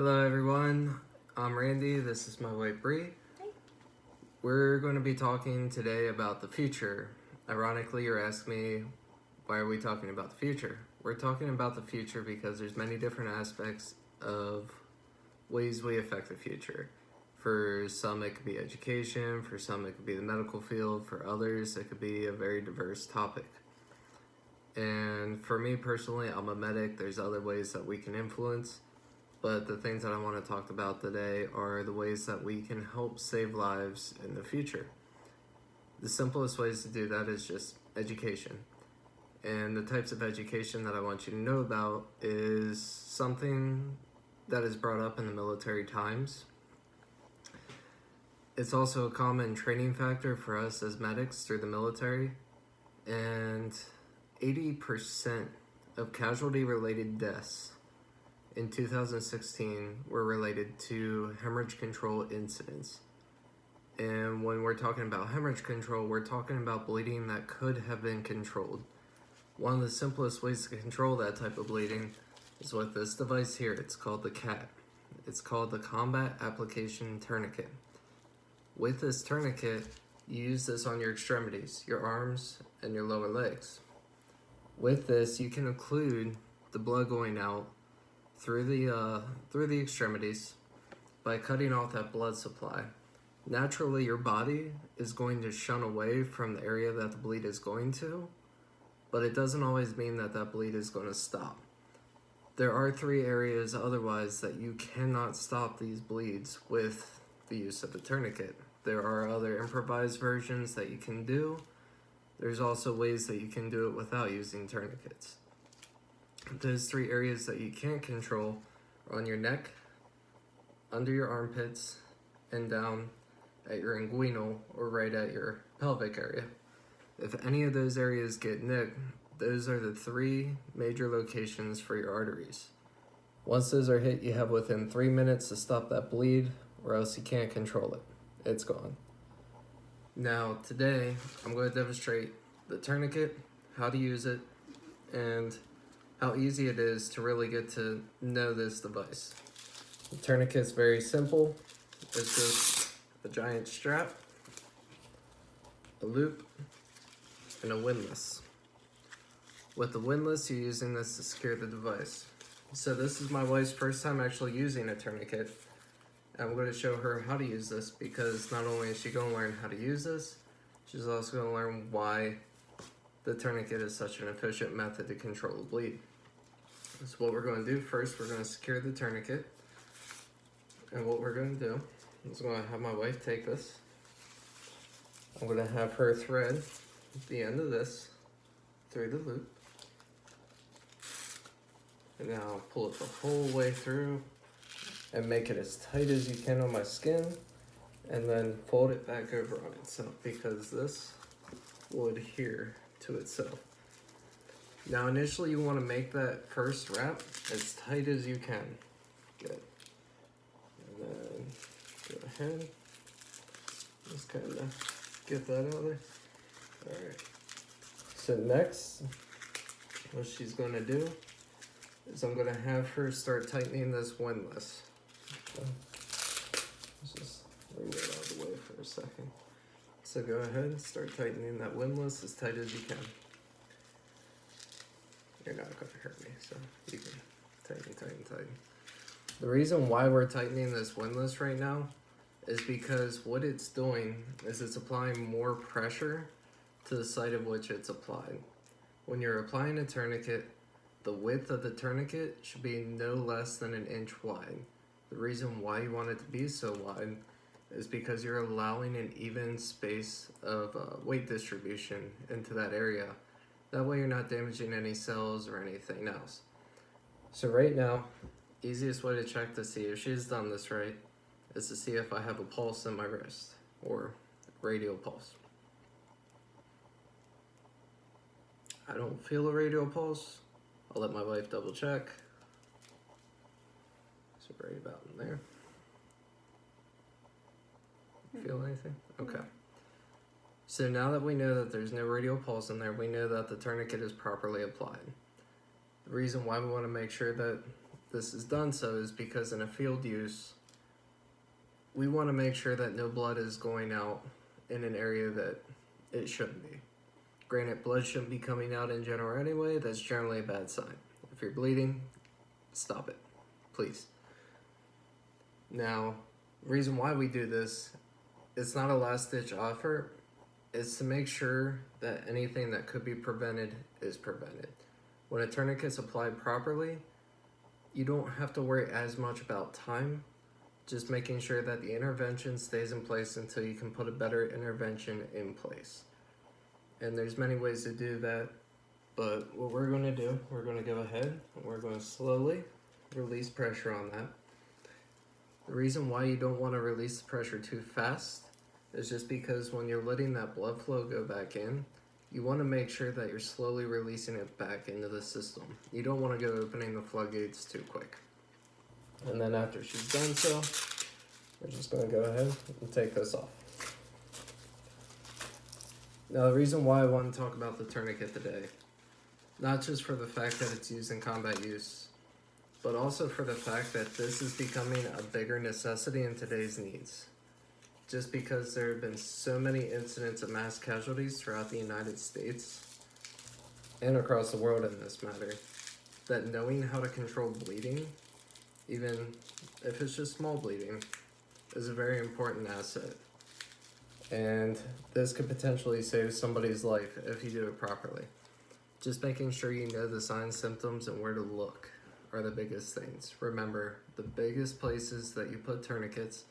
Hello everyone, I'm Randy, this is my wife Bree. Hi. We're going to be talking today about the future. Ironically, you're asking me, why are we talking about the future? We're talking about the future because there's many different aspects of ways we affect the future. For some it could be education, for some it could be the medical field, for others it could be a very diverse topic. And for me personally, I'm a medic, there's other ways that we can influence. But the things that I want to talk about today are the ways that we can help save lives in the future. The simplest ways to do that is just education. And the types of education that I want you to know about is something that is brought up in the military times. It's also a common training factor for us as medics through the military. And 80% of casualty-related deaths in 2016 were related to hemorrhage control incidents. And when we're talking about hemorrhage control, we're talking about bleeding that could have been controlled. One of the simplest ways to control that type of bleeding is with this device here. It's called the CAT. It's called the Combat Application Tourniquet. With this tourniquet, you use this on your extremities, your arms, and your lower legs. With this, you can occlude the blood going out through the extremities by cutting off that blood supply. Naturally, your body is going to shun away from the area that the bleed is going to, but it doesn't always mean that that bleed is going to stop. There are 3 areas otherwise that you cannot stop these bleeds with the use of the tourniquet. There are other improvised versions that you can do. There's also ways that you can do it without using tourniquets. Those 3 areas that you can't control are on your neck, under your armpits, and down at your inguinal or right at your pelvic area. If any of those areas get nicked, those are the 3 major locations for your arteries. Once those are hit, you have within 3 minutes to stop that bleed, or else you can't control it. It's gone. Now, today, I'm going to demonstrate the tourniquet, how to use it, and how easy it is to really get to know this device. The tourniquet's very simple. It's just a giant strap, a loop, and a windlass. With the windlass, you're using this to secure the device. So this is my wife's first time actually using a tourniquet. I'm going to show her how to use this because not only is she going to learn how to use this, she's also going to learn why the tourniquet is such an efficient method to control the bleed. So what we're going to do first, we're going to secure the tourniquet. And what we're going to do is I'm going to have my wife take this. I'm going to have her thread the end of this through the loop. And now I'll pull it the whole way through and make it as tight as you can on my skin. And then fold it back over on itself because this will adhere to itself. Now initially you want to make that first wrap as tight as you can. Good. And then go ahead. Just kind of get that out of there. Alright. So next, what she's going to do is I'm going to have her start tightening this windlass. So, let's just bring that out of the way for a second. So go ahead and start tightening that windlass as tight as you can. You're not going to hurt me, so you can tighten. The reason why we're tightening this windlass right now is because what it's doing is it's applying more pressure to the site of which it's applied. When you're applying a tourniquet, the width of the tourniquet should be no less than 1 inch wide. The reason why you want it to be so wide is because you're allowing an even space of weight distribution into that area. That way you're not damaging any cells or anything else. So right now, easiest way to check to see if she's done this right is to see if I have a pulse in my wrist or radial pulse. I don't feel a radial pulse. I'll let my wife double check. So right about in there. Feel anything? Okay. So now that we know that there's no radial pulse in there, we know that the tourniquet is properly applied. The reason why we want to make sure that this is done so is because in a field use, we want to make sure that no blood is going out in an area that it shouldn't be. Granted, blood shouldn't be coming out in general anyway. That's generally a bad sign. If you're bleeding, stop it, please. Now, the reason why we do this, it's not a last-ditch offer. It's to make sure that anything that could be prevented is prevented. When a tourniquet's applied properly, you don't have to worry as much about time, just making sure that the intervention stays in place until you can put a better intervention in place. And there's many ways to do that, but what we're going to do, we're going to go ahead and we're going to slowly release pressure on that. The reason why you don't want to release the pressure too fast is just because when you're letting that blood flow go back in, you want to make sure that you're slowly releasing it back into the system. You don't want to go opening the floodgates too quick. And then after she's done so, we're just going to go ahead and take this off. Now, the reason why I want to talk about the tourniquet today, not just for the fact that it's used in combat use, but also for the fact that this is becoming a bigger necessity in today's needs. Just because there have been so many incidents of mass casualties throughout the United States and across the world in this matter, that knowing how to control bleeding, even if it's just small bleeding, is a very important asset. And this could potentially save somebody's life if you do it properly. Just making sure you know the signs, symptoms, and where to look are the biggest things. Remember, the biggest places that you put tourniquets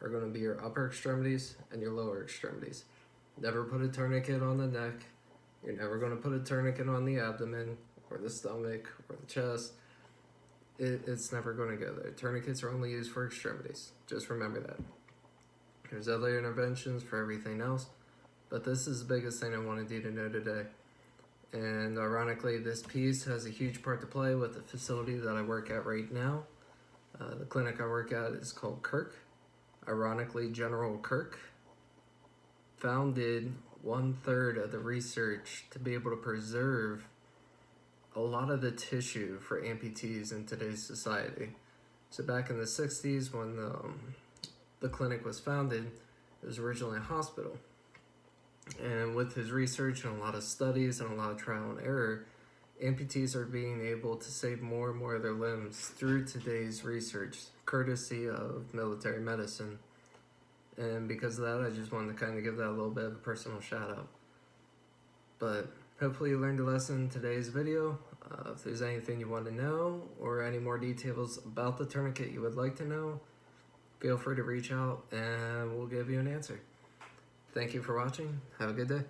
are going to be your upper extremities and your lower extremities. Never put a tourniquet on the neck. You're never going to put a tourniquet on the abdomen or the stomach or the chest. It's never going to go there. Tourniquets are only used for extremities. Just remember that. There's other interventions for everything else, but this is the biggest thing I wanted you to know today. And ironically, this piece has a huge part to play with the facility that I work at right now. The clinic I work at is called Kirk. Ironically, General Kirk founded 1/3 of the research to be able to preserve a lot of the tissue for amputees in today's society. So back in the 60s when the clinic was founded, it was originally a hospital. And with his research and a lot of studies and a lot of trial and error, amputees are being able to save more and more of their limbs through today's research, courtesy of military medicine. And because of that, I just wanted to kind of give that a little bit of a personal shout out. But hopefully you learned a lesson in today's video. If there's anything you want to know or any more details about the tourniquet you would like to know, feel free to reach out and we'll give you an answer. Thank you for watching. Have a good day.